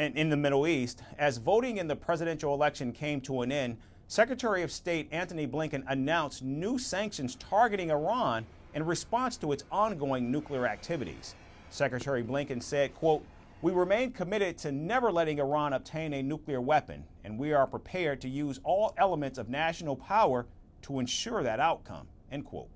And in the Middle East, as voting in the presidential election came to an end, Secretary of State Antony Blinken announced new sanctions targeting Iran in response to its ongoing nuclear activities. Secretary Blinken said, quote, "We remain committed to never letting Iran obtain a nuclear weapon, and we are prepared to use all elements of national power to ensure that outcome," end quote.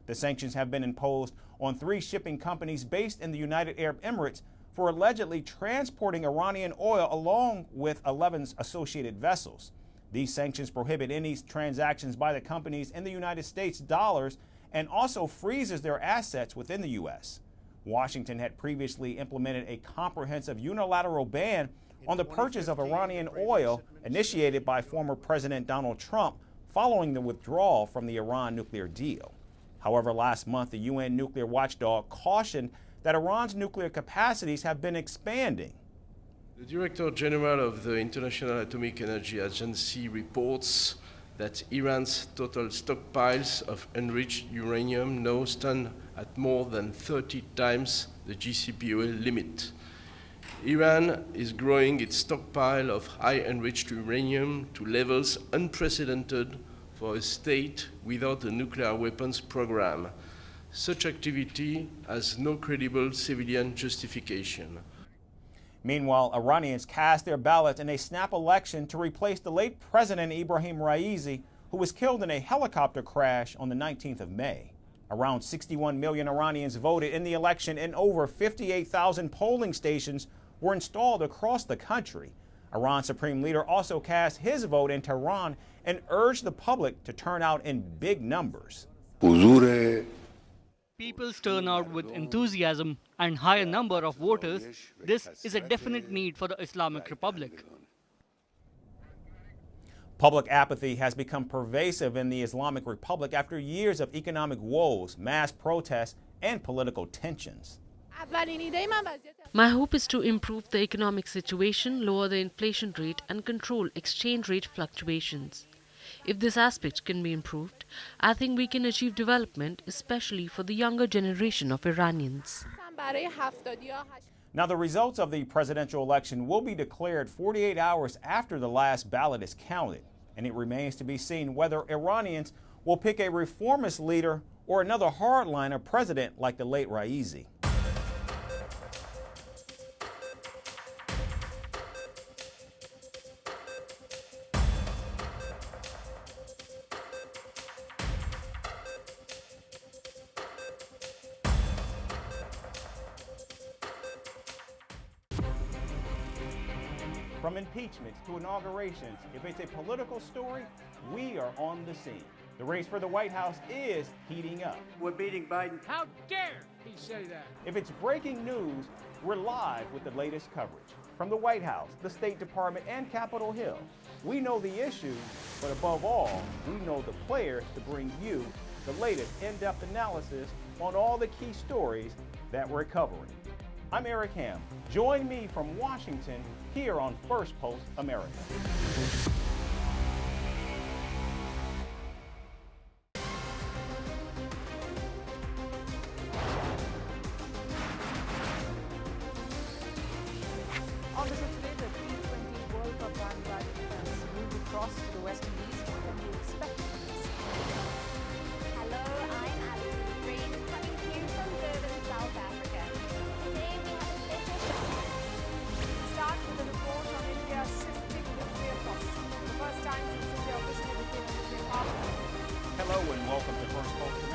The sanctions have been imposed on 3 shipping companies based in the United Arab Emirates for allegedly transporting Iranian oil along with 11 associated vessels. These sanctions prohibit any transactions by the companies in the United States dollars and also freezes their assets within the U.S. Washington had previously implemented a comprehensive unilateral ban on the purchase of Iranian oil initiated by former President Donald Trump following the withdrawal from the Iran nuclear deal. However, last month, the UN nuclear watchdog cautioned that Iran's nuclear capacities have been expanding. The Director General of the International Atomic Energy Agency reports that Iran's total stockpiles of enriched uranium now stand at more than 30 times the JCPOA limit. Iran is growing its stockpile of high enriched uranium to levels unprecedented for a state without a nuclear weapons program. Such activity has no credible civilian justification. Meanwhile, Iranians cast their ballots in a snap election to replace the late President Ebrahim Raisi, who was killed in a helicopter crash on the 19th of May. Around 61 million Iranians voted in the election, and over 58,000 polling stations were installed across the country. Iran's supreme leader also cast his vote in Tehran and urged the public to turn out in big numbers. People's turnout with enthusiasm and higher number of voters, this is a definite need for the Islamic Republic. Public apathy has become pervasive in the Islamic Republic after years of economic woes, mass protests, and political tensions. My hope is to improve the economic situation, lower the inflation rate, and control exchange rate fluctuations. If this aspect can be improved, I think we can achieve development, especially for the younger generation of Iranians. Now, the results of the presidential election will be declared 48 hours after the last ballot is counted, and it remains to be seen whether Iranians will pick a reformist leader or another hardliner president like the late Raisi. From impeachments to inaugurations, if it's a political story, we are on the scene. The race for the White House is heating up. We're beating Biden. How dare he say that? If it's breaking news, we're live with the latest coverage. From the White House, the State Department, and Capitol Hill, we know the issues, but above all, we know the players to bring you the latest in-depth analysis on all the key stories that we're covering. I'm Eric Ham. Join me from Washington here on Firstpost America. On the show today, the T20 World Cup bandwagon has moved across to the West Indies. What do you expect from this? Hello, I'm Ali Green, coming to you from Durban, South Africa. Today we have a special show. Start with a report on India's shifting nuclear posture. The first time since India officially became a nuclear power. Hello and welcome to Firstpost